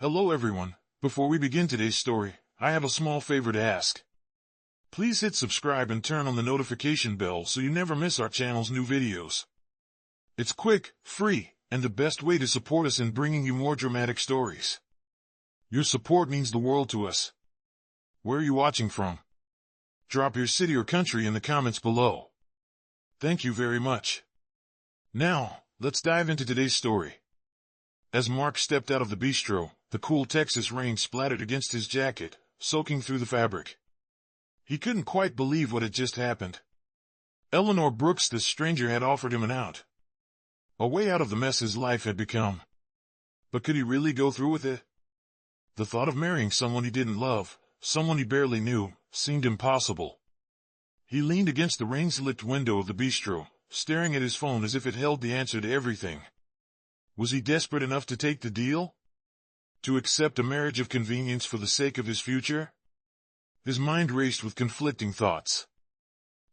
Hello everyone. Before we begin today's story, I have a small favor to ask. Please hit subscribe and turn on the notification bell so you never miss our channel's new videos. It's quick, free, and the best way to support us in bringing you more dramatic stories. Your support means the world to us. Where are you watching from? Drop your city or country in the comments below. Thank you very much. Now, let's dive into today's story. As Mark stepped out of the bistro, the cool Texas rain splattered against his jacket, soaking through the fabric. He couldn't quite believe what had just happened. Eleanor Brooks, the stranger, had offered him an out. A way out of the mess his life had become. But could he really go through with it? The thought of marrying someone he didn't love, someone he barely knew, seemed impossible. He leaned against the rain-slicked window of the bistro, staring at his phone as if it held the answer to everything. Was he desperate enough to take the deal? To accept a marriage of convenience for the sake of his future? His mind raced with conflicting thoughts.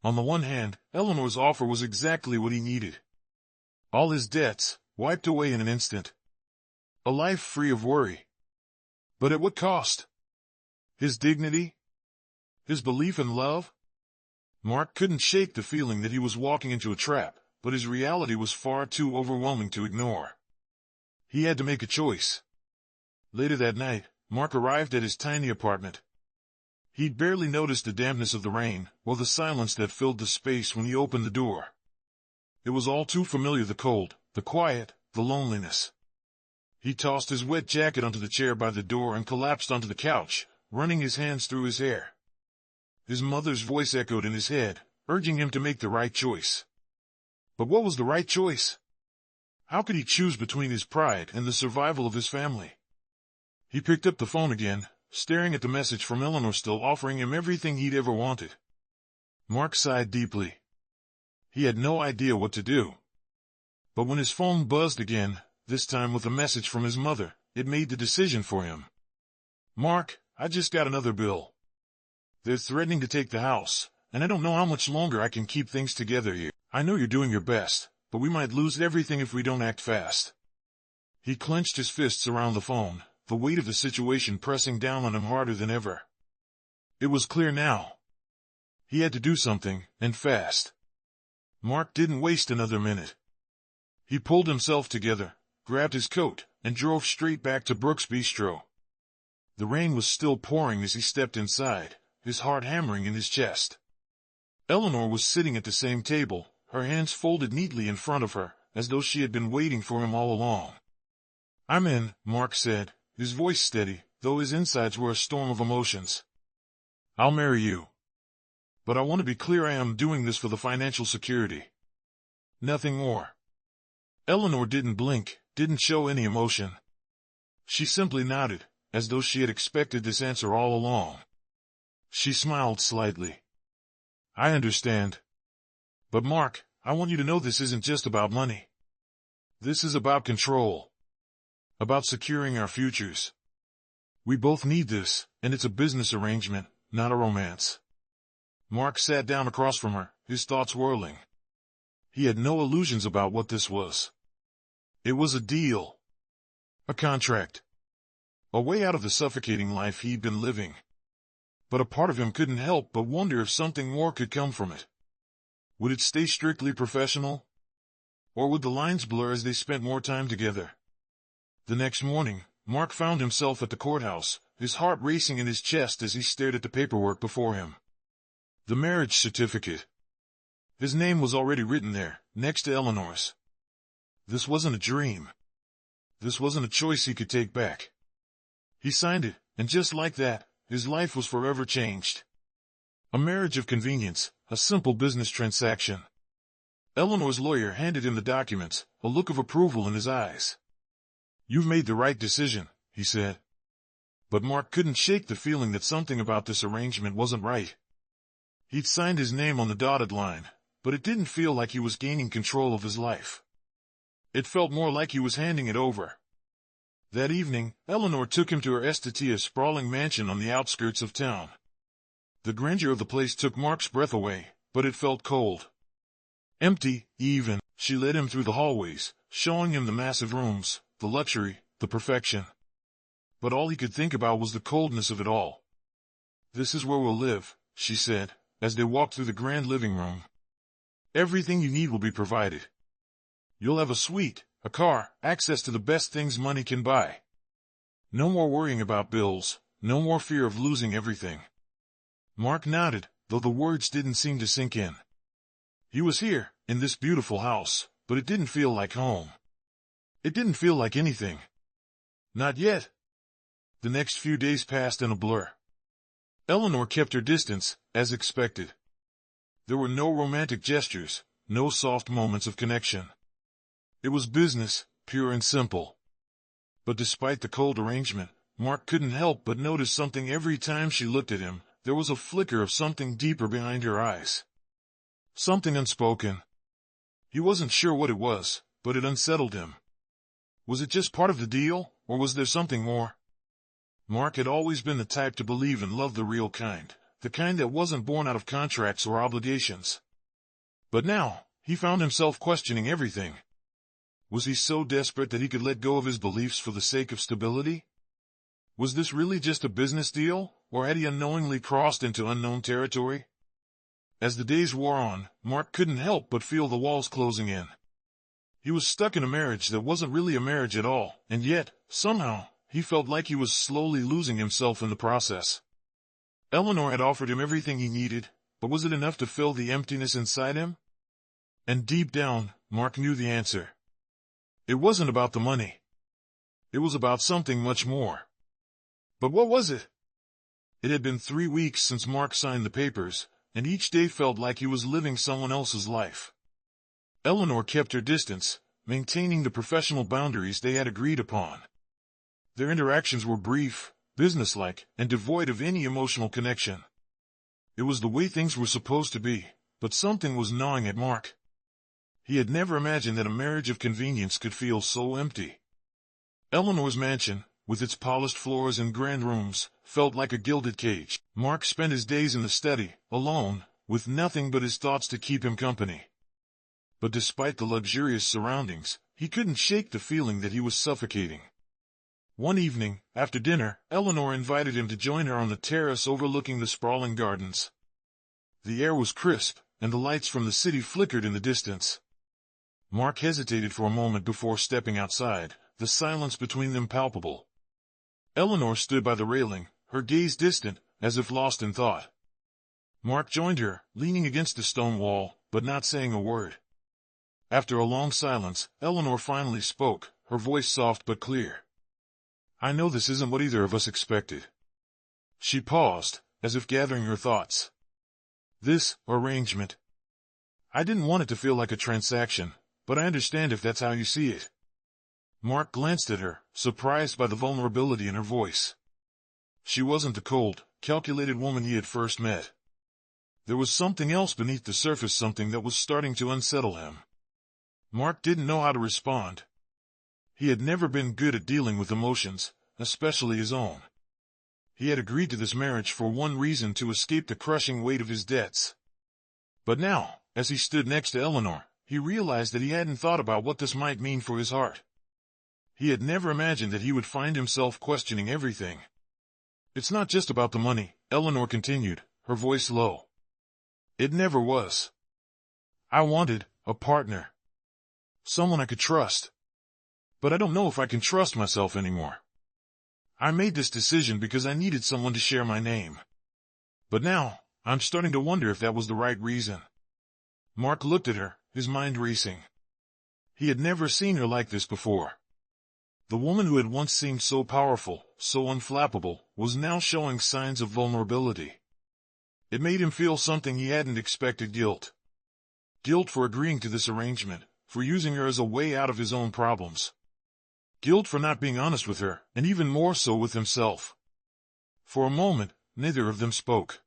On the one hand, Eleanor's offer was exactly what he needed. All his debts, wiped away in an instant. A life free of worry. But at what cost? His dignity? His belief in love? Mark couldn't shake the feeling that he was walking into a trap, but his reality was far too overwhelming to ignore. He had to make a choice. Later that night, Mark arrived at his tiny apartment. He'd barely noticed the dampness of the rain, or the silence that filled the space when he opened the door. It was all too familiar: the cold, the quiet, the loneliness. He tossed his wet jacket onto the chair by the door and collapsed onto the couch, running his hands through his hair. His mother's voice echoed in his head, urging him to make the right choice. But what was the right choice? How could he choose between his pride and the survival of his family? He picked up the phone again, staring at the message from Eleanor, still offering him everything he'd ever wanted. Mark sighed deeply. He had no idea what to do. But when his phone buzzed again, this time with a message from his mother, it made the decision for him. "Mark, I just got another bill. They're threatening to take the house, and I don't know how much longer I can keep things together here. I know you're doing your best, but we might lose everything if we don't act fast." He clenched his fists around the phone, the weight of the situation pressing down on him harder than ever. It was clear now. He had to do something, and fast. Mark didn't waste another minute. He pulled himself together, grabbed his coat, and drove straight back to Brooks' Bistro. The rain was still pouring as he stepped inside, his heart hammering in his chest. Eleanor was sitting at the same table, her hands folded neatly in front of her, as though she had been waiting for him all along. "I'm in," Mark said, his voice steady, though his insides were a storm of emotions. "I'll marry you. But I want to be clear, I am doing this for the financial security. Nothing more." Eleanor didn't blink, didn't show any emotion. She simply nodded, as though she had expected this answer all along. She smiled slightly. "I understand. But Mark, I want you to know this isn't just about money. This is about control. About securing our futures. We both need this, and it's a business arrangement, not a romance." Mark sat down across from her, his thoughts whirling. He had no illusions about what this was. It was a deal. A contract. A way out of the suffocating life he'd been living. But a part of him couldn't help but wonder if something more could come from it. Would it stay strictly professional? Or would the lines blur as they spent more time together? The next morning, Mark found himself at the courthouse, his heart racing in his chest as he stared at the paperwork before him. The marriage certificate. His name was already written there, next to Eleanor's. This wasn't a dream. This wasn't a choice he could take back. He signed it, and just like that, his life was forever changed. A marriage of convenience, a simple business transaction. Eleanor's lawyer handed him the documents, a look of approval in his eyes. "You've made the right decision," he said. But Mark couldn't shake the feeling that something about this arrangement wasn't right. He'd signed his name on the dotted line, but it didn't feel like he was gaining control of his life. It felt more like he was handing it over. That evening, Eleanor took him to her a sprawling mansion on the outskirts of town. The grandeur of the place took Mark's breath away, but it felt cold. Empty, even. She led him through the hallways, showing him the massive rooms, the luxury, the perfection. But all he could think about was the coldness of it all. "This is where we'll live," she said, as they walked through the grand living room. "Everything you need will be provided. You'll have a suite, a car, access to the best things money can buy. No more worrying about bills, no more fear of losing everything." Mark nodded, though the words didn't seem to sink in. He was here, in this beautiful house, but it didn't feel like home. It didn't feel like anything. Not yet. The next few days passed in a blur. Eleanor kept her distance, as expected. There were no romantic gestures, no soft moments of connection. It was business, pure and simple. But despite the cold arrangement, Mark couldn't help but notice something every time she looked at him. There was a flicker of something deeper behind her eyes. Something unspoken. He wasn't sure what it was, but it unsettled him. Was it just part of the deal, or was there something more? Mark had always been the type to believe and love the real kind, the kind that wasn't born out of contracts or obligations. But now, he found himself questioning everything. Was he so desperate that he could let go of his beliefs for the sake of stability? Was this really just a business deal, or had he unknowingly crossed into unknown territory? As the days wore on, Mark couldn't help but feel the walls closing in. He was stuck in a marriage that wasn't really a marriage at all, and yet, somehow, he felt like he was slowly losing himself in the process. Eleanor had offered him everything he needed, but was it enough to fill the emptiness inside him? And deep down, Mark knew the answer. It wasn't about the money. It was about something much more. But what was it? It had been 3 weeks since Mark signed the papers, and each day felt like he was living someone else's life. Eleanor kept her distance, maintaining the professional boundaries they had agreed upon. Their interactions were brief, businesslike, and devoid of any emotional connection. It was the way things were supposed to be, but something was gnawing at Mark. He had never imagined that a marriage of convenience could feel so empty. Eleanor's mansion, with its polished floors and grand rooms, felt like a gilded cage. Mark spent his days in the study, alone, with nothing but his thoughts to keep him company. But despite the luxurious surroundings, he couldn't shake the feeling that he was suffocating. One evening, after dinner, Eleanor invited him to join her on the terrace overlooking the sprawling gardens. The air was crisp, and the lights from the city flickered in the distance. Mark hesitated for a moment before stepping outside, the silence between them palpable. Eleanor stood by the railing, her gaze distant, as if lost in thought. Mark joined her, leaning against the stone wall, but not saying a word. After a long silence, Eleanor finally spoke, her voice soft but clear. "I know this isn't what either of us expected." She paused, as if gathering her thoughts. "This arrangement. I didn't want it to feel like a transaction, but I understand if that's how you see it." Mark glanced at her, surprised by the vulnerability in her voice. She wasn't the cold, calculated woman he had first met. There was something else beneath the surface, something that was starting to unsettle him. Mark didn't know how to respond. He had never been good at dealing with emotions, especially his own. He had agreed to this marriage for one reason: to escape the crushing weight of his debts. But now, as he stood next to Eleanor, he realized that he hadn't thought about what this might mean for his heart. He had never imagined that he would find himself questioning everything. "It's not just about the money," Eleanor continued, her voice low. "It never was. I wanted a partner. Someone I could trust. But I don't know if I can trust myself anymore. I made this decision because I needed someone to share my name. But now, I'm starting to wonder if that was the right reason." Mark looked at her, his mind racing. He had never seen her like this before. The woman who had once seemed so powerful, so unflappable, was now showing signs of vulnerability. It made him feel something he hadn't expected: guilt. Guilt for agreeing to this arrangement, for using her as a way out of his own problems. Guilt for not being honest with her, and even more so with himself. For a moment, neither of them spoke.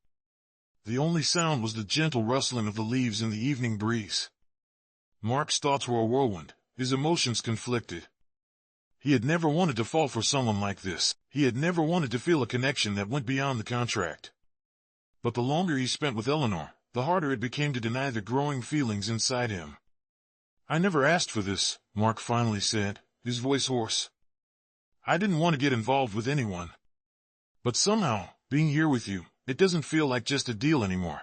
The only sound was the gentle rustling of the leaves in the evening breeze. Mark's thoughts were a whirlwind, his emotions conflicted. He had never wanted to fall for someone like this. He had never wanted to feel a connection that went beyond the contract. But the longer he spent with Eleanor, the harder it became to deny the growing feelings inside him. "I never asked for this," Mark finally said, his voice hoarse. I didn't want to get involved with anyone. But somehow, being here with you, it doesn't feel like just a deal anymore.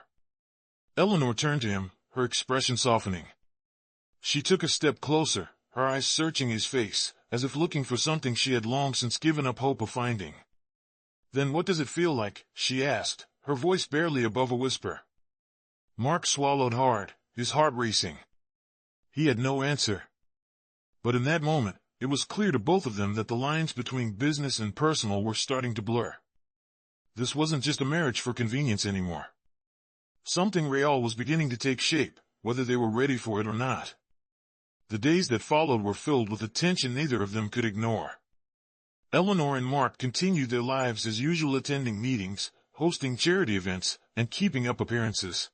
Eleanor turned to him, her expression softening. She took a step closer, her eyes searching his face, as if looking for something she had long since given up hope of finding. Then what does it feel like? She asked, her voice barely above a whisper. Mark swallowed hard, his heart racing. He had no answer. But in that moment, it was clear to both of them that the lines between business and personal were starting to blur. This wasn't just a marriage for convenience anymore. Something real was beginning to take shape, whether they were ready for it or not. The days that followed were filled with a tension neither of them could ignore. Eleanor and Mark continued their lives as usual, attending meetings, hosting charity events, and keeping up appearances.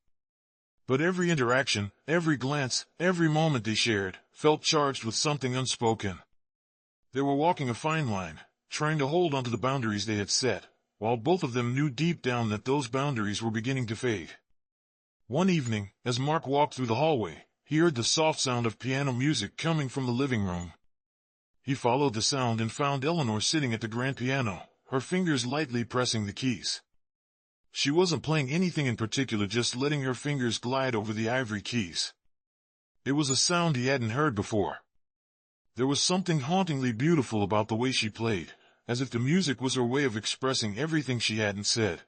But every interaction, every glance, every moment they shared, felt charged with something unspoken. They were walking a fine line, trying to hold onto the boundaries they had set, while both of them knew deep down that those boundaries were beginning to fade. One evening, as Mark walked through the hallway, he heard the soft sound of piano music coming from the living room. He followed the sound and found Eleanor sitting at the grand piano, her fingers lightly pressing the keys. She wasn't playing anything in particular, just letting her fingers glide over the ivory keys. It was a sound he hadn't heard before. There was something hauntingly beautiful about the way she played, as if the music was her way of expressing everything she hadn't said.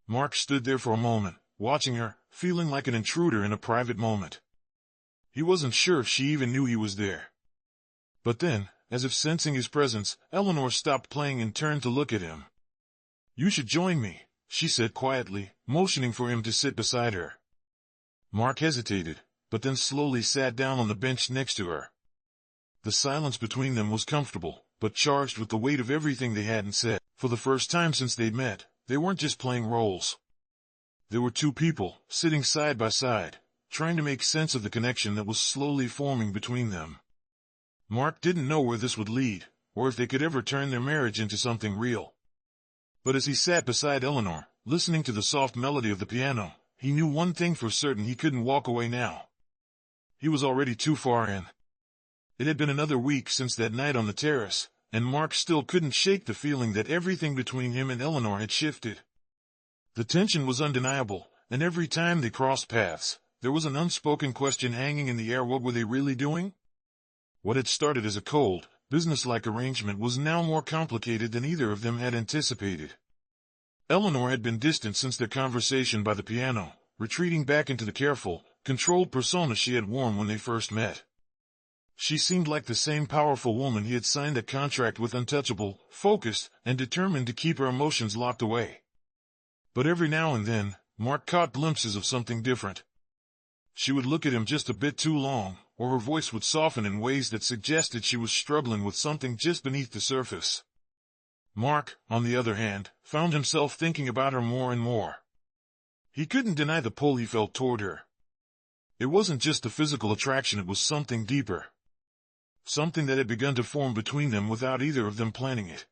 Mark stood there for a moment, watching her, feeling like an intruder in a private moment. He wasn't sure if she even knew he was there. But then, as if sensing his presence, Eleanor stopped playing and turned to look at him. "You should join me," she said quietly, motioning for him to sit beside her. Mark hesitated, but then slowly sat down on the bench next to her. The silence between them was comfortable, but charged with the weight of everything they hadn't said. For the first time since they'd met, they weren't just playing roles. There were two people, sitting side by side, trying to make sense of the connection that was slowly forming between them. Mark didn't know where this would lead, or if they could ever turn their marriage into something real. But as he sat beside Eleanor, listening to the soft melody of the piano, he knew one thing for certain: he couldn't walk away now. He was already too far in. It had been another week since that night on the terrace, and Mark still couldn't shake the feeling that everything between him and Eleanor had shifted. The tension was undeniable, and every time they crossed paths, there was an unspoken question hanging in the air: what were they really doing? What had started as a cold, businesslike arrangement was now more complicated than either of them had anticipated. Eleanor had been distant since their conversation by the piano, retreating back into the careful, controlled persona she had worn when they first met. She seemed like the same powerful woman he had signed a contract with, untouchable, focused, and determined to keep her emotions locked away. But every now and then, Mark caught glimpses of something different. She would look at him just a bit too long, or her voice would soften in ways that suggested she was struggling with something just beneath the surface. Mark, on the other hand, found himself thinking about her more and more. He couldn't deny the pull he felt toward her. It wasn't just a physical attraction, it was something deeper. Something that had begun to form between them without either of them planning it.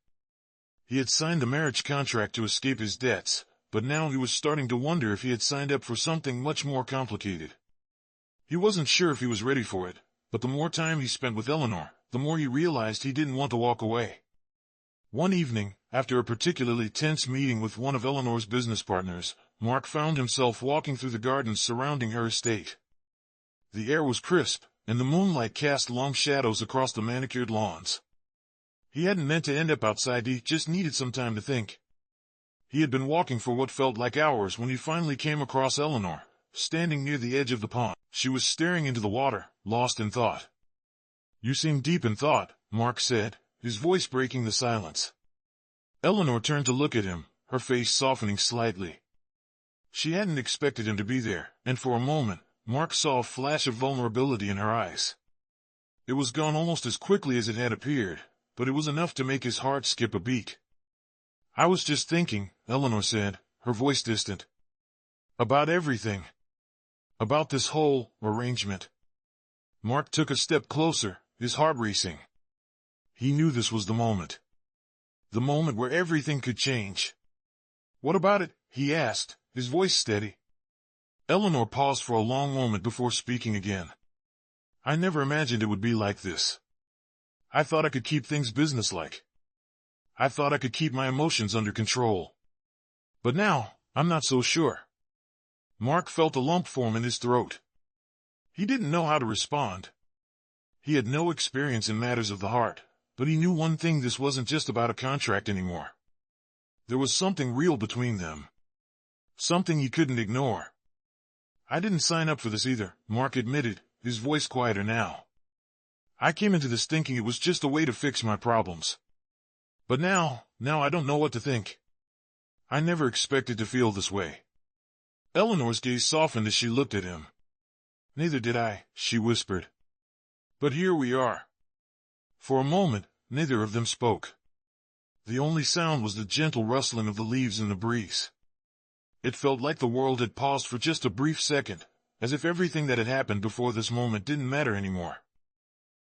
He had signed the marriage contract to escape his debts, but now he was starting to wonder if he had signed up for something much more complicated. He wasn't sure if he was ready for it, but the more time he spent with Eleanor, the more he realized he didn't want to walk away. One evening, after a particularly tense meeting with one of Eleanor's business partners, Mark found himself walking through the gardens surrounding her estate. The air was crisp, and the moonlight cast long shadows across the manicured lawns. He hadn't meant to end up outside, he just needed some time to think. He had been walking for what felt like hours when he finally came across Eleanor, standing near the edge of the pond. She was staring into the water, lost in thought. "You seem deep in thought," Mark said, his voice breaking the silence. Eleanor turned to look at him, her face softening slightly. She hadn't expected him to be there, and for a moment, Mark saw a flash of vulnerability in her eyes. It was gone almost as quickly as it had appeared, but it was enough to make his heart skip a beat. "I was just thinking," Eleanor said, her voice distant. "About everything. About this whole arrangement." Mark took a step closer, his heart racing. He knew this was the moment. The moment where everything could change. "What about it?" he asked, his voice steady. Eleanor paused for a long moment before speaking again. "I never imagined it would be like this. I thought I could keep things businesslike, I thought I could keep my emotions under control. But now, I'm not so sure. Mark felt a lump form in his throat. He didn't know how to respond. He had no experience in matters of the heart, but he knew one thing: this wasn't just about a contract anymore. There was something real between them. Something he couldn't ignore. I didn't sign up for this either, Mark admitted, his voice quieter now. I came into this thinking it was just a way to fix my problems. But now I don't know what to think. I never expected to feel this way. Eleanor's gaze softened as she looked at him. Neither did I, she whispered. But here we are. For a moment, neither of them spoke. The only sound was the gentle rustling of the leaves in the breeze. It felt like the world had paused for just a brief second, as if everything that had happened before this moment didn't matter anymore.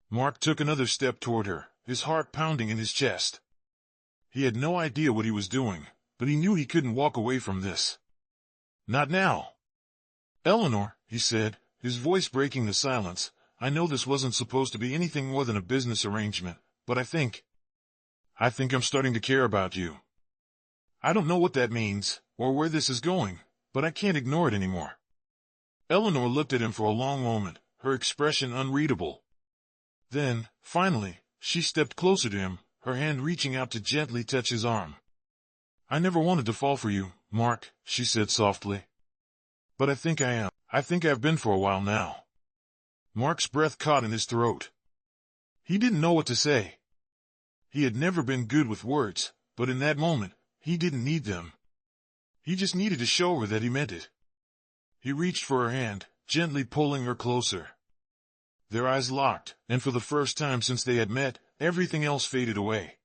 Mark took another step toward her, his heart pounding in his chest. He had no idea what he was doing, but he knew he couldn't walk away from this. Not now. Eleanor, he said, his voice breaking the silence, I know this wasn't supposed to be anything more than a business arrangement, but I think I'm starting to care about you. I don't know what that means, or where this is going, but I can't ignore it anymore. Eleanor looked at him for a long moment, her expression unreadable. Then, finally, she stepped closer to him, her hand reaching out to gently touch his arm. I never wanted to fall for you, Mark, she said softly. But I think I am. I think I've been for a while now. Mark's breath caught in his throat. He didn't know what to say. He had never been good with words, but in that moment, he didn't need them. He just needed to show her that he meant it. He reached for her hand, gently pulling her closer. Their eyes locked, and for the first time since they had met, everything else faded away.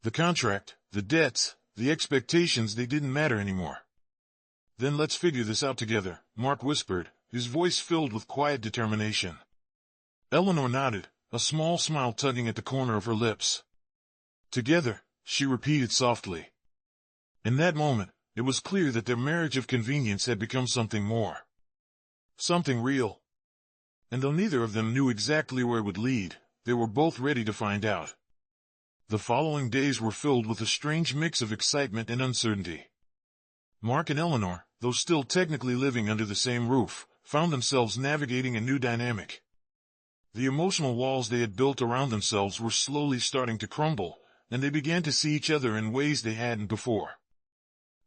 The contract, the debts, the expectations, they didn't matter anymore. Then let's figure this out together, Mark whispered, his voice filled with quiet determination. Eleanor nodded, a small smile tugging at the corner of her lips. Together, she repeated softly. In that moment, it was clear that their marriage of convenience had become something more. Something real. And though neither of them knew exactly where it would lead, they were both ready to find out. The following days were filled with a strange mix of excitement and uncertainty. Mark and Eleanor, though still technically living under the same roof, found themselves navigating a new dynamic. The emotional walls they had built around themselves were slowly starting to crumble, and they began to see each other in ways they hadn't before.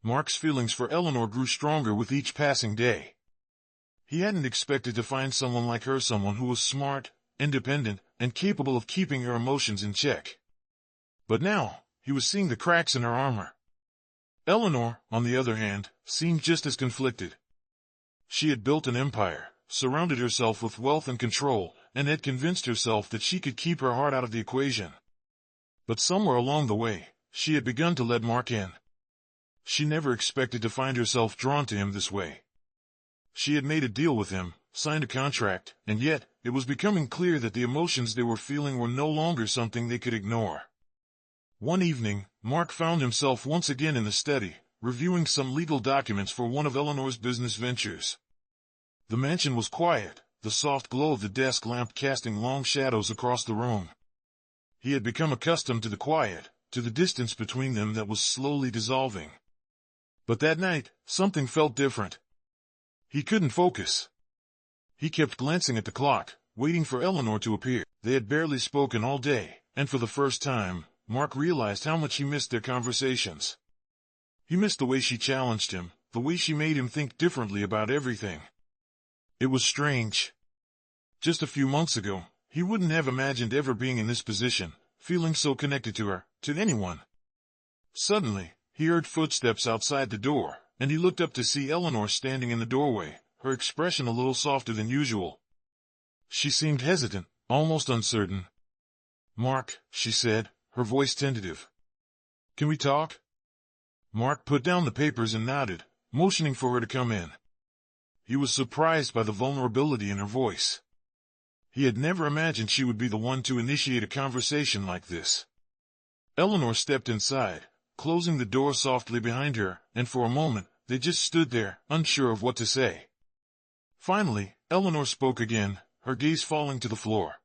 Mark's feelings for Eleanor grew stronger with each passing day. He hadn't expected to find someone like her, someone who was smart, independent, and capable of keeping her emotions in check. But now, he was seeing the cracks in her armor. Eleanor, on the other hand, seemed just as conflicted. She had built an empire, surrounded herself with wealth and control, and had convinced herself that she could keep her heart out of the equation. But somewhere along the way, she had begun to let Mark in. She never expected to find herself drawn to him this way. She had made a deal with him, signed a contract, and yet, it was becoming clear that the emotions they were feeling were no longer something they could ignore. One evening, Mark found himself once again in the study, reviewing some legal documents for one of Eleanor's business ventures. The mansion was quiet, the soft glow of the desk lamp casting long shadows across the room. He had become accustomed to the quiet, to the distance between them that was slowly dissolving. But that night, something felt different. He couldn't focus. He kept glancing at the clock, waiting for Eleanor to appear. They had barely spoken all day, and for the first time, Mark realized how much he missed their conversations. He missed the way she challenged him, the way she made him think differently about everything. It was strange. Just a few months ago, he wouldn't have imagined ever being in this position, feeling so connected to her, to anyone. Suddenly, he heard footsteps outside the door, and he looked up to see Eleanor standing in the doorway, her expression a little softer than usual. She seemed hesitant, almost uncertain. "Mark," she said, her voice tentative. "Can we talk?" Mark put down the papers and nodded, motioning for her to come in. He was surprised by the vulnerability in her voice. He had never imagined she would be the one to initiate a conversation like this. Eleanor stepped inside, closing the door softly behind her, and for a moment, they just stood there, unsure of what to say. Finally, Eleanor spoke again, her gaze falling to the floor.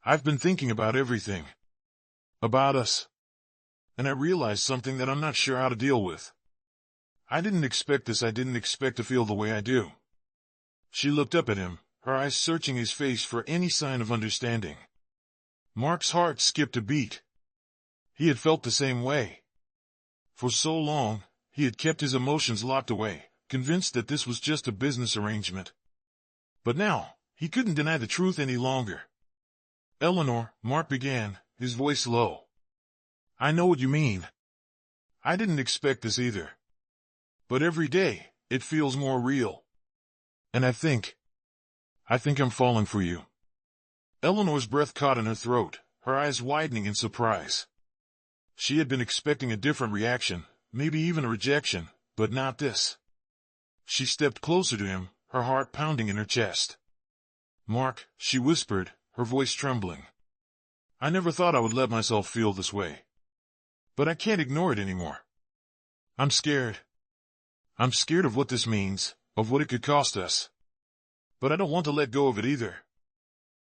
"I've been thinking about everything. About us. and I realized something that I'm not sure how to deal with. I didn't expect this. I didn't expect to feel the way I do. She looked up at him, her eyes searching his face for any sign of understanding. Mark's heart skipped a beat. He had felt the same way. For so long, he had kept his emotions locked away, convinced that this was just a business arrangement. But now, he couldn't deny the truth any longer. "Eleanor," Mark began, his voice low. "I know what you mean. I didn't expect this either. But every day, it feels more real. And I think I'm falling for you." Eleanor's breath caught in her throat, her eyes widening in surprise. She had been expecting a different reaction, maybe even a rejection, but not this. She stepped closer to him, her heart pounding in her chest. "Mark," she whispered, her voice trembling. "I never thought I would let myself feel this way. But I can't ignore it anymore. I'm scared. I'm scared of what this means, of what it could cost us. But I don't want to let go of it either."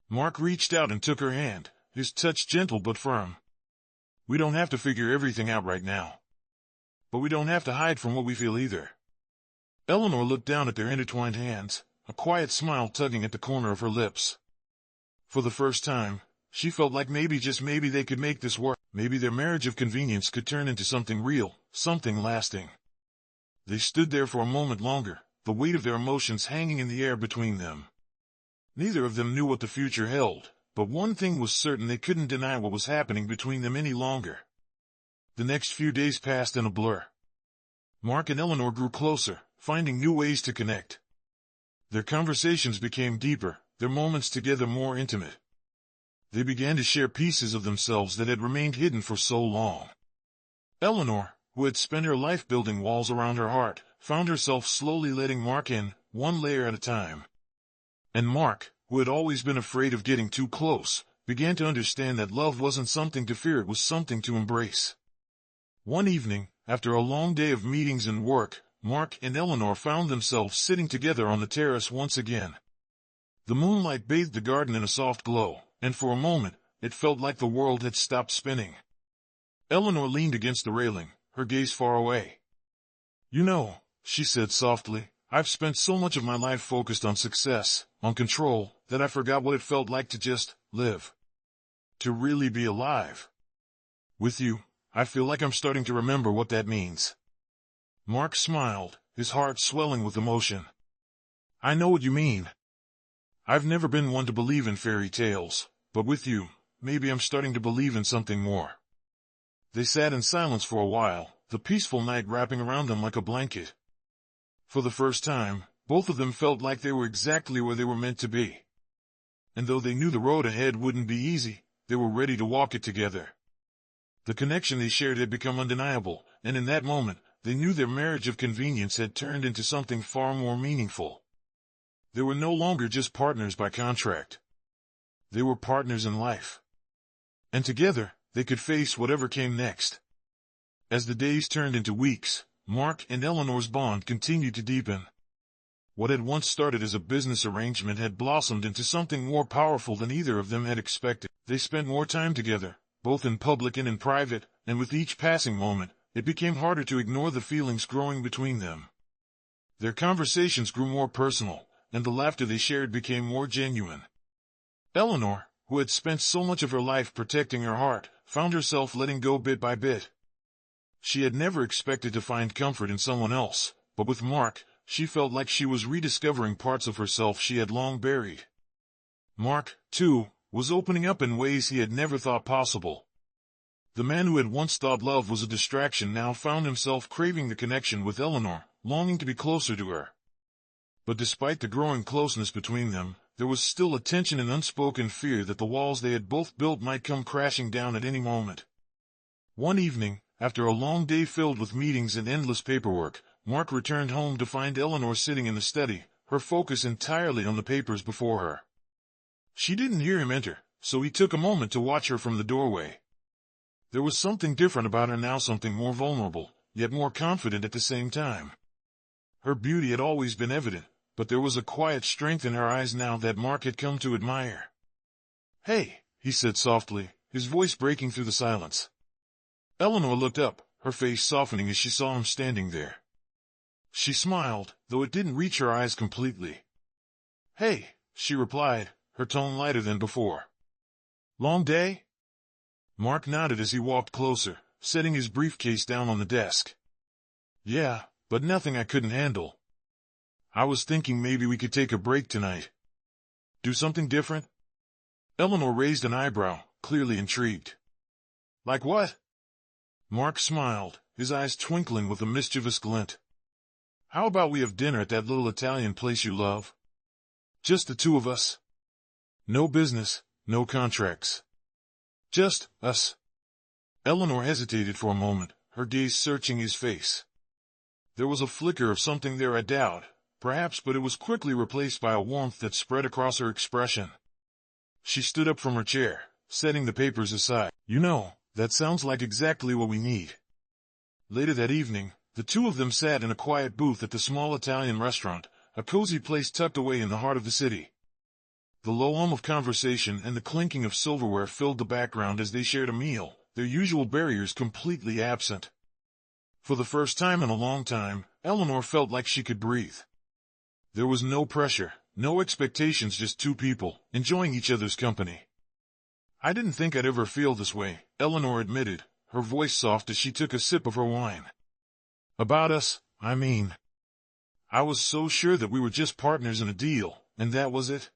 Mark reached out and took her hand, his touch gentle but firm. "We don't have to figure everything out right now. But we don't have to hide from what we feel either." Eleanor looked down at their intertwined hands, a quiet smile tugging at the corner of her lips. For the first time, she felt like maybe, just maybe, they could make this work. Maybe their marriage of convenience could turn into something real, something lasting. They stood there for a moment longer, the weight of their emotions hanging in the air between them. Neither of them knew what the future held, but one thing was certain: they couldn't deny what was happening between them any longer. The next few days passed in a blur. Mark and Eleanor grew closer, finding new ways to connect. Their conversations became deeper, their moments together more intimate. They began to share pieces of themselves that had remained hidden for so long. Eleanor, who had spent her life building walls around her heart, found herself slowly letting Mark in, one layer at a time. And Mark, who had always been afraid of getting too close, began to understand that love wasn't something to fear, it was something to embrace. One evening, after a long day of meetings and work, Mark and Eleanor found themselves sitting together on the terrace once again. The moonlight bathed the garden in a soft glow, and for a moment, it felt like the world had stopped spinning. Eleanor leaned against the railing, her gaze far away. "You know," she said softly, "I've spent so much of my life focused on success, on control, that I forgot what it felt like to just live. To really be alive. With you, I feel like I'm starting to remember what that means." Mark smiled, his heart swelling with emotion. "I know what you mean. I've never been one to believe in fairy tales, but with you, maybe I'm starting to believe in something more." They sat in silence for a while, the peaceful night wrapping around them like a blanket. For the first time, both of them felt like they were exactly where they were meant to be. And though they knew the road ahead wouldn't be easy, they were ready to walk it together. The connection they shared had become undeniable, and in that moment, they knew their marriage of convenience had turned into something far more meaningful. They were no longer just partners by contract. They were partners in life. And together, they could face whatever came next. As the days turned into weeks, Mark and Eleanor's bond continued to deepen. What had once started as a business arrangement had blossomed into something more powerful than either of them had expected. They spent more time together, both in public and in private, and with each passing moment, it became harder to ignore the feelings growing between them. Their conversations grew more personal, and the laughter they shared became more genuine. Eleanor, who had spent so much of her life protecting her heart, found herself letting go bit by bit. She had never expected to find comfort in someone else, but with Mark, she felt like she was rediscovering parts of herself she had long buried. Mark, too, was opening up in ways he had never thought possible. The man who had once thought love was a distraction now found himself craving the connection with Eleanor, longing to be closer to her. But despite the growing closeness between them, there was still a tension and unspoken fear that the walls they had both built might come crashing down at any moment. One evening, after a long day filled with meetings and endless paperwork, Mark returned home to find Eleanor sitting in the study, her focus entirely on the papers before her. She didn't hear him enter, so he took a moment to watch her from the doorway. There was something different about her now, something more vulnerable, yet more confident at the same time. Her beauty had always been evident, but there was a quiet strength in her eyes now that Mark had come to admire. "Hey," he said softly, his voice breaking through the silence. Eleanor looked up, her face softening as she saw him standing there. She smiled, though it didn't reach her eyes completely. "Hey," she replied, her tone lighter than before. "Long day?" Mark nodded as he walked closer, setting his briefcase down on the desk. "Yeah, but nothing I couldn't handle. I was thinking maybe we could take a break tonight. Do something different?" Eleanor raised an eyebrow, clearly intrigued. "Like what?" Mark smiled, his eyes twinkling with a mischievous glint. "How about we have dinner at that little Italian place you love? Just the two of us. No business, no contracts. Just us." Eleanor hesitated for a moment, her gaze searching his face. There was a flicker of something there, I doubt, perhaps, but it was quickly replaced by a warmth that spread across her expression. She stood up from her chair, setting the papers aside. "You know, that sounds like exactly what we need." Later that evening, the two of them sat in a quiet booth at the small Italian restaurant, a cozy place tucked away in the heart of the city. The low hum of conversation and the clinking of silverware filled the background as they shared a meal, their usual barriers completely absent. For the first time in a long time, Eleanor felt like she could breathe. There was no pressure, no expectations, just two people, enjoying each other's company. "I didn't think I'd ever feel this way," Eleanor admitted, her voice soft as she took a sip of her wine. "About us, I mean. I was so sure that we were just partners in a deal, and that was it."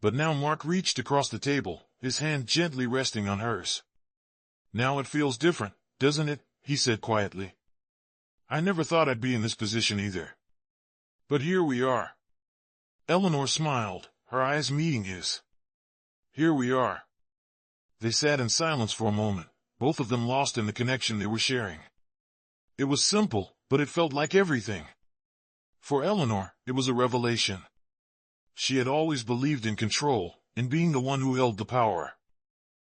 But now Mark reached across the table, his hand gently resting on hers. "Now it feels different, doesn't it?" he said quietly. "I never thought I'd be in this position either. But here we are." Eleanor smiled, her eyes meeting his. "Here we are." They sat in silence for a moment, both of them lost in the connection they were sharing. It was simple, but it felt like everything. For Eleanor, it was a revelation. She had always believed in control, in being the one who held the power.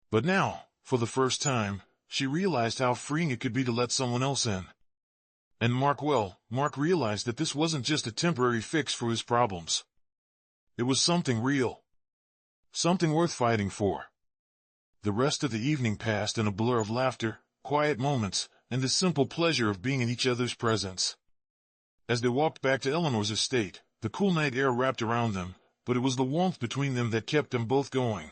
But now, for the first time, she realized how freeing it could be to let someone else in. And Mark realized that this wasn't just a temporary fix for his problems. It was something real. Something worth fighting for. The rest of the evening passed in a blur of laughter, quiet moments, and the simple pleasure of being in each other's presence. As they walked back to Eleanor's estate, the cool night air wrapped around them, but it was the warmth between them that kept them both going.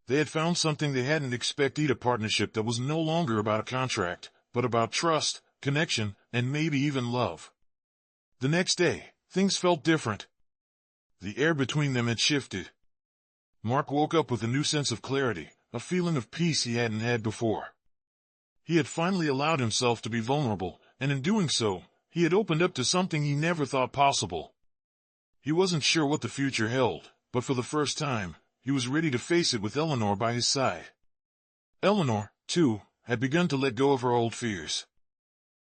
They had found something they hadn't expected, a partnership that was no longer about a contract, but about trust, connection, and maybe even love. The next day, things felt different. The air between them had shifted. Mark woke up with a new sense of clarity, a feeling of peace he hadn't had before. He had finally allowed himself to be vulnerable, and in doing so, he had opened up to something he never thought possible. He wasn't sure what the future held, but for the first time, he was ready to face it with Eleanor by his side. Eleanor, too, had begun to let go of her old fears.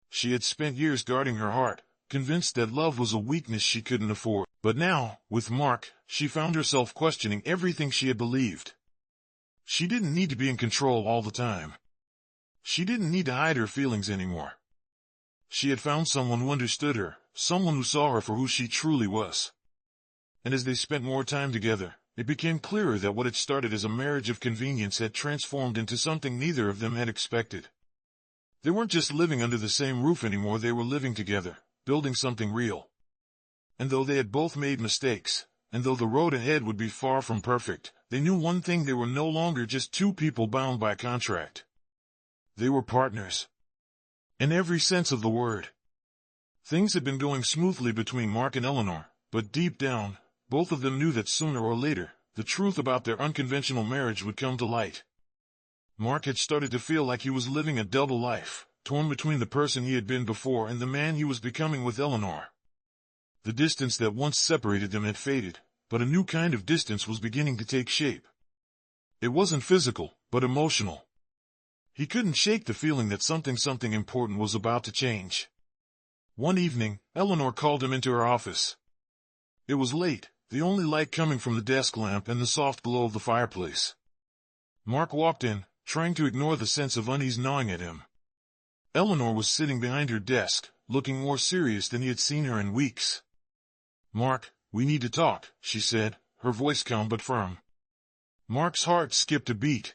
She had spent years guarding her heart, convinced that love was a weakness she couldn't afford. But now, with Mark, she found herself questioning everything she had believed. She didn't need to be in control all the time. She didn't need to hide her feelings anymore. She had found someone who understood her, someone who saw her for who she truly was. And as they spent more time together, it became clearer that what had started as a marriage of convenience had transformed into something neither of them had expected. They weren't just living under the same roof anymore, they were living together, building something real. And though they had both made mistakes, and though the road ahead would be far from perfect, they knew one thing: they were no longer just two people bound by a contract. They were partners. In every sense of the word. Things had been going smoothly between Mark and Eleanor, but deep down, both of them knew that sooner or later, the truth about their unconventional marriage would come to light. Mark had started to feel like he was living a double life, torn between the person he had been before and the man he was becoming with Eleanor. The distance that once separated them had faded, but a new kind of distance was beginning to take shape. It wasn't physical, but emotional. He couldn't shake the feeling that something important was about to change. One evening, Eleanor called him into her office. It was late, the only light coming from the desk lamp and the soft glow of the fireplace. Mark walked in, trying to ignore the sense of unease gnawing at him. Eleanor was sitting behind her desk, looking more serious than he had seen her in weeks. "Mark, we need to talk," she said, her voice calm but firm. Mark's heart skipped a beat.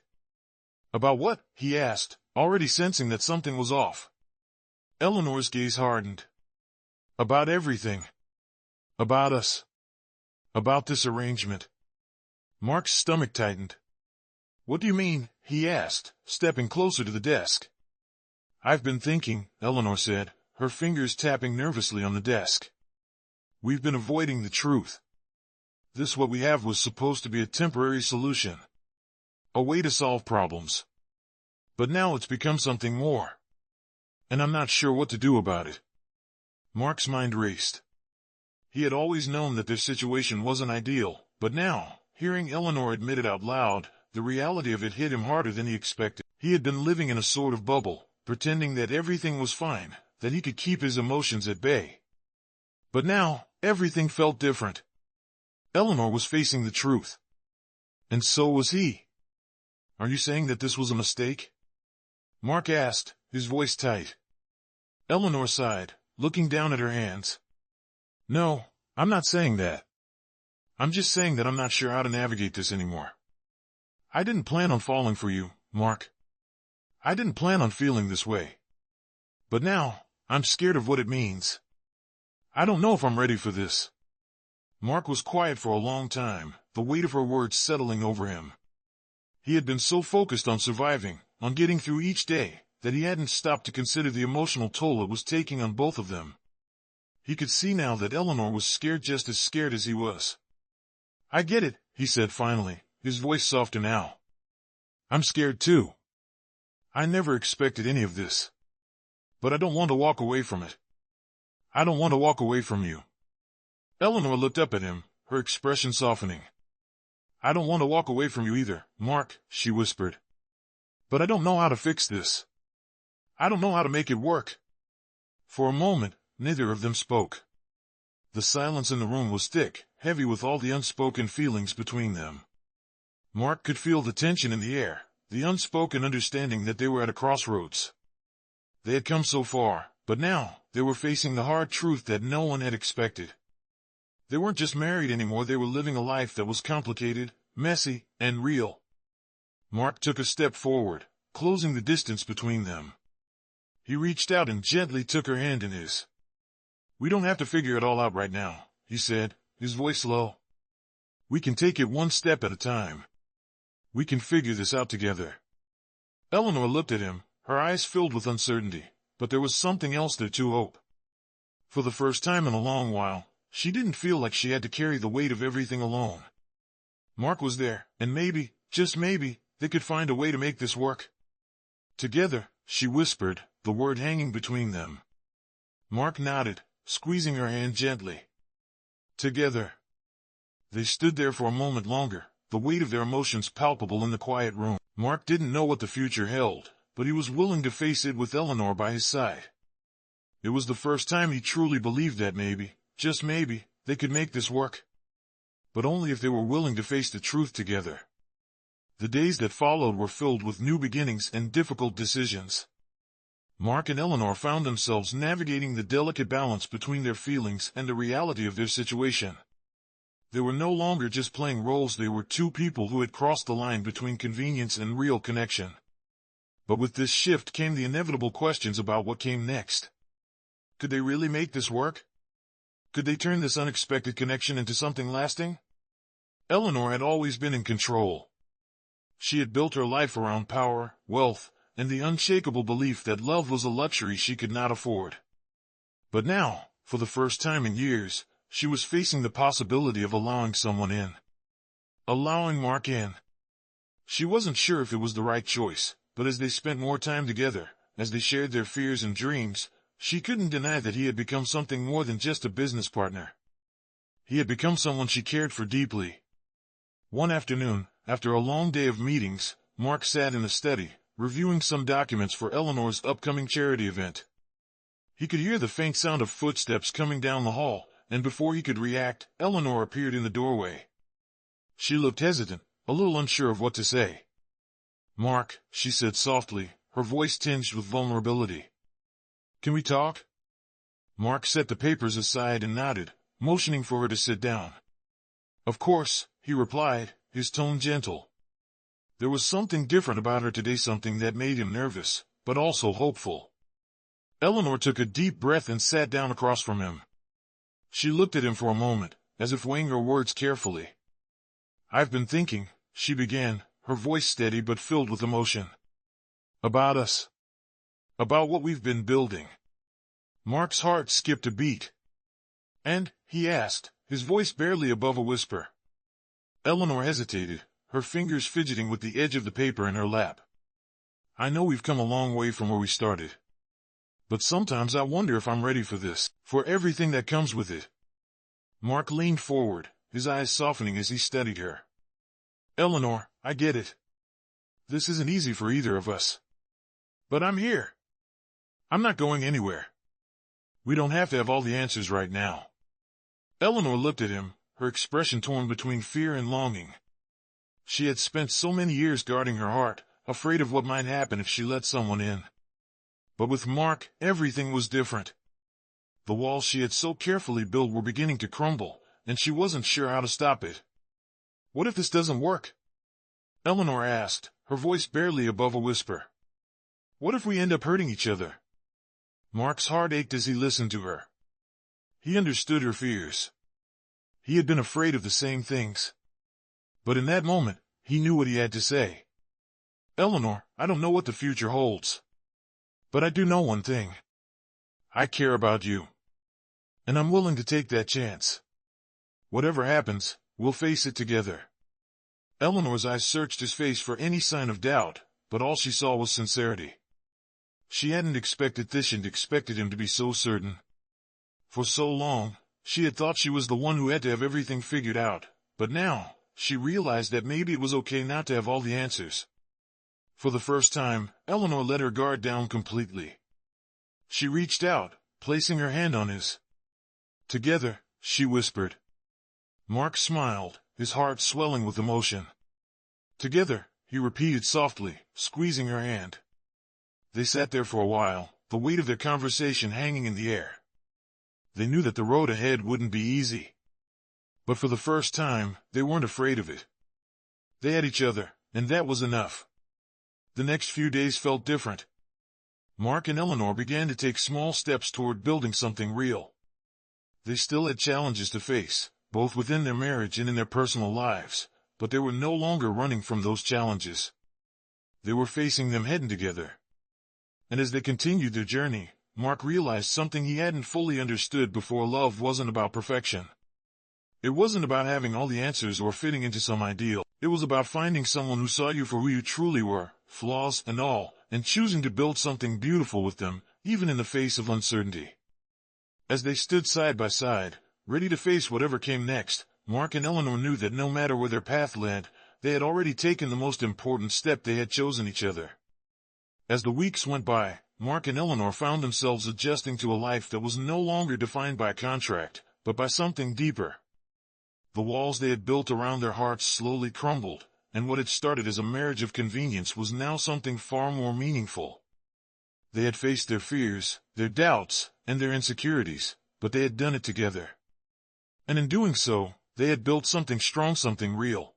"About what?" he asked, already sensing that something was off. Eleanor's gaze hardened. About everything. About us. About this arrangement. Mark's stomach tightened. What do you mean? He asked, stepping closer to the desk. I've been thinking, Eleanor said, her fingers tapping nervously on the desk. We've been avoiding the truth. This what we have was supposed to be a temporary solution. A way to solve problems. But now it's become something more. And I'm not sure what to do about it. Mark's mind raced. He had always known that their situation wasn't ideal, but now, hearing Eleanor admit it out loud, the reality of it hit him harder than he expected. He had been living in a sort of bubble, pretending that everything was fine, that he could keep his emotions at bay. But now, everything felt different. Eleanor was facing the truth. And so was he. Are you saying that this was a mistake? Mark asked, his voice tight. Eleanor sighed, looking down at her hands. No, I'm not saying that. I'm just saying that I'm not sure how to navigate this anymore. I didn't plan on falling for you, Mark. I didn't plan on feeling this way. But now, I'm scared of what it means. I don't know if I'm ready for this. Mark was quiet for a long time, the weight of her words settling over him. He had been so focused on surviving, on getting through each day, that he hadn't stopped to consider the emotional toll it was taking on both of them. He could see now that Eleanor was scared, just as scared as he was. I get it, he said finally, his voice softer now. I'm scared too. I never expected any of this. But I don't want to walk away from it. I don't want to walk away from you. Eleanor looked up at him, her expression softening. I don't want to walk away from you either, Mark, she whispered. But I don't know how to fix this. I don't know how to make it work. For a moment, neither of them spoke. The silence in the room was thick, heavy with all the unspoken feelings between them. Mark could feel the tension in the air, the unspoken understanding that they were at a crossroads. They had come so far, but now, they were facing the hard truth that no one had expected. They weren't just married anymore, they were living a life that was complicated, messy, and real. Mark took a step forward, closing the distance between them. He reached out and gently took her hand in his. We don't have to figure it all out right now, he said, his voice low. We can take it one step at a time. We can figure this out together. Eleanor looked at him, her eyes filled with uncertainty, but there was something else there too, hope. For the first time in a long while, she didn't feel like she had to carry the weight of everything alone. Mark was there, and maybe, just maybe, they could find a way to make this work. Together, she whispered, the word hanging between them. Mark nodded, squeezing her hand gently. Together. They stood there for a moment longer, the weight of their emotions palpable in the quiet room. Mark didn't know what the future held, but he was willing to face it with Eleanor by his side. It was the first time he truly believed that maybe, just maybe, they could make this work. But only if they were willing to face the truth together. The days that followed were filled with new beginnings and difficult decisions. Mark and Eleanor found themselves navigating the delicate balance between their feelings and the reality of their situation. They were no longer just playing roles, they were two people who had crossed the line between convenience and real connection. But with this shift came the inevitable questions about what came next. Could they really make this work? Could they turn this unexpected connection into something lasting? Eleanor had always been in control. She had built her life around power, wealth, and the unshakable belief that love was a luxury she could not afford. But now, for the first time in years, she was facing the possibility of allowing someone in. Allowing Mark in. She wasn't sure if it was the right choice, but as they spent more time together, as they shared their fears and dreams, she couldn't deny that he had become something more than just a business partner. He had become someone she cared for deeply. One afternoon, after a long day of meetings, Mark sat in the study, reviewing some documents for Eleanor's upcoming charity event. He could hear the faint sound of footsteps coming down the hall, and before he could react, Eleanor appeared in the doorway. She looked hesitant, a little unsure of what to say. Mark, she said softly, her voice tinged with vulnerability. Can we talk? Mark set the papers aside and nodded, motioning for her to sit down. Of course, he replied, his tone gentle. There was something different about her today, something that made him nervous, but also hopeful. Eleanor took a deep breath and sat down across from him. She looked at him for a moment, as if weighing her words carefully. "I've been thinking," she began, her voice steady but filled with emotion. "About us. About what we've been building." Mark's heart skipped a beat. "And?" he asked, his voice barely above a whisper. Eleanor hesitated, her fingers fidgeting with the edge of the paper in her lap. "I know we've come a long way from where we started. But sometimes I wonder if I'm ready for this, for everything that comes with it." Mark leaned forward, his eyes softening as he studied her. "Eleanor, I get it. This isn't easy for either of us. But I'm here. I'm not going anywhere. We don't have to have all the answers right now." Eleanor looked at him, her expression torn between fear and longing. She had spent so many years guarding her heart, afraid of what might happen if she let someone in. But with Mark, everything was different. The walls she had so carefully built were beginning to crumble, and she wasn't sure how to stop it. "What if this doesn't work?" Eleanor asked, her voice barely above a whisper. "What if we end up hurting each other?" Mark's heart ached as he listened to her. He understood her fears. He had been afraid of the same things. But in that moment, he knew what he had to say. "Eleanor, I don't know what the future holds. But I do know one thing. I care about you. And I'm willing to take that chance. Whatever happens, we'll face it together." Eleanor's eyes searched his face for any sign of doubt, but all she saw was sincerity. She hadn't expected this and expected him to be so certain. For so long, she had thought she was the one who had to have everything figured out, but now, she realized that maybe it was okay not to have all the answers. For the first time, Eleanor let her guard down completely. She reached out, placing her hand on his. "Together," she whispered. Mark smiled, his heart swelling with emotion. "Together," he repeated softly, squeezing her hand. They sat there for a while, the weight of their conversation hanging in the air. They knew that the road ahead wouldn't be easy. But for the first time, they weren't afraid of it. They had each other, and that was enough. The next few days felt different. Mark and Eleanor began to take small steps toward building something real. They still had challenges to face, both within their marriage and in their personal lives, but they were no longer running from those challenges. They were facing them heading together. And as they continued their journey, Mark realized something he hadn't fully understood before: love wasn't about perfection. It wasn't about having all the answers or fitting into some ideal. It was about finding someone who saw you for who you truly were, flaws and all, and choosing to build something beautiful with them, even in the face of uncertainty. As they stood side by side, ready to face whatever came next, Mark and Eleanor knew that no matter where their path led, they had already taken the most important step: they had chosen each other. As the weeks went by, Mark and Eleanor found themselves adjusting to a life that was no longer defined by a contract, but by something deeper. The walls they had built around their hearts slowly crumbled, and what had started as a marriage of convenience was now something far more meaningful. They had faced their fears, their doubts, and their insecurities, but they had done it together. And in doing so, they had built something strong, something real.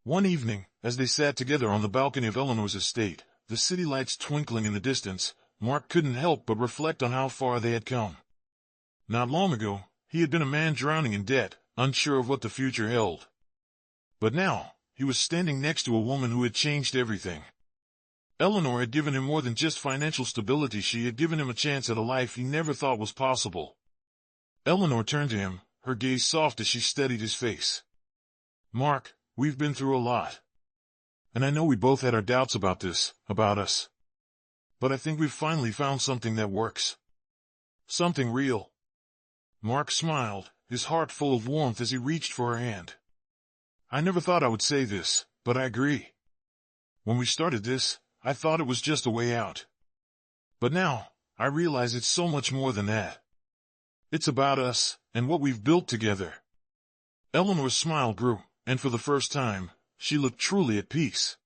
One evening, as they sat together on the balcony of Eleanor's estate, the city lights twinkling in the distance, Mark couldn't help but reflect on how far they had come. Not long ago, he had been a man drowning in debt, unsure of what the future held. But now, he was standing next to a woman who had changed everything. Eleanor had given him more than just financial stability. She had given him a chance at a life he never thought was possible. Eleanor turned to him, her gaze soft as she studied his face. "Mark, we've been through a lot. And I know we both had our doubts about this, about us. But I think we've finally found something that works. Something real." Mark smiled, his heart full of warmth as he reached for her hand. "I never thought I would say this, but I agree. When we started this, I thought it was just a way out. But now, I realize it's so much more than that. It's about us, and what we've built together." Eleanor's smile grew, and for the first time, she looked truly at peace.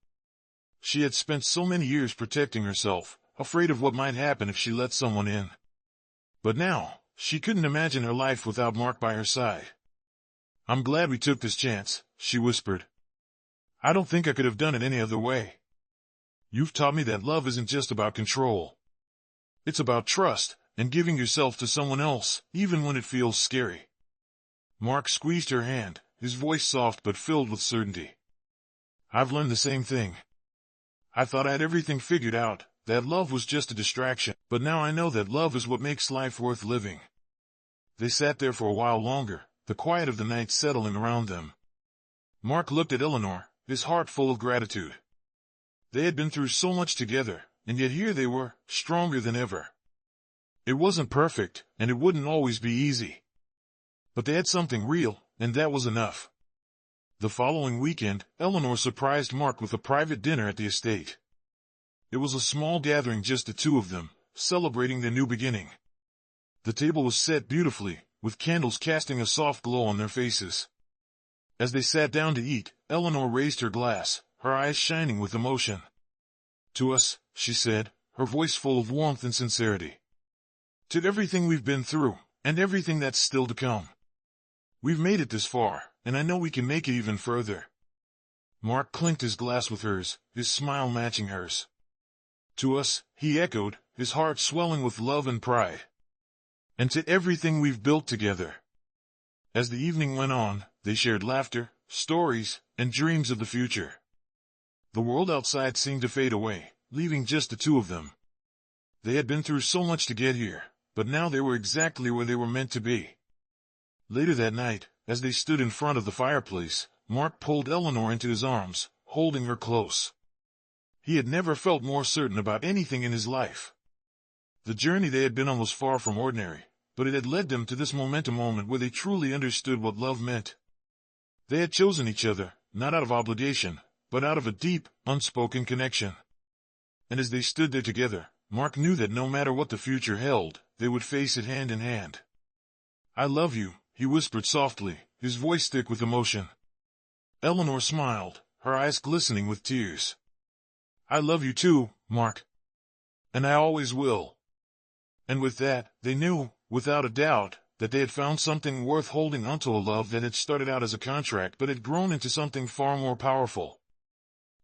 She had spent so many years protecting herself, afraid of what might happen if she let someone in. But now, she couldn't imagine her life without Mark by her side. "I'm glad we took this chance," she whispered. "I don't think I could have done it any other way. You've taught me that love isn't just about control. It's about trust and giving yourself to someone else, even when it feels scary. Mark squeezed her hand, his voice soft but filled with certainty. I've learned the same thing. I thought I had everything figured out, that love was just a distraction, but now I know that love is what makes life worth living. They sat there for a while longer, the quiet of the night settling around them. Mark looked at Eleanor, his heart full of gratitude. They had been through so much together, and yet here they were, stronger than ever. It wasn't perfect, and it wouldn't always be easy. But they had something real, and that was enough. The following weekend, Eleanor surprised Mark with a private dinner at the estate. It was a small gathering, just the two of them, celebrating their new beginning. The table was set beautifully, with candles casting a soft glow on their faces. As they sat down to eat, Eleanor raised her glass, her eyes shining with emotion. To us, she said, her voice full of warmth and sincerity. To everything we've been through, and everything that's still to come. We've made it this far, and I know we can make it even further. Mark clinked his glass with hers, his smile matching hers. To us, he echoed, his heart swelling with love and pride. And to everything we've built together. As the evening went on, they shared laughter, stories, and dreams of the future. The world outside seemed to fade away, leaving just the two of them. They had been through so much to get here, but now they were exactly where they were meant to be. Later that night, as they stood in front of the fireplace, Mark pulled Eleanor into his arms, holding her close. He had never felt more certain about anything in his life. The journey they had been on was far from ordinary, but it had led them to this momentum moment where they truly understood what love meant. They had chosen each other, not out of obligation, but out of a deep, unspoken connection. And as they stood there together, Mark knew that no matter what the future held, they would face it hand in hand. I love you, he whispered softly, his voice thick with emotion. Eleanor smiled, her eyes glistening with tears. I love you too, Mark. And I always will. And with that, they knew, without a doubt, that they had found something worth holding onto, a love that had started out as a contract but had grown into something far more powerful.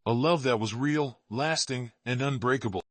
A love that was real, lasting, and unbreakable.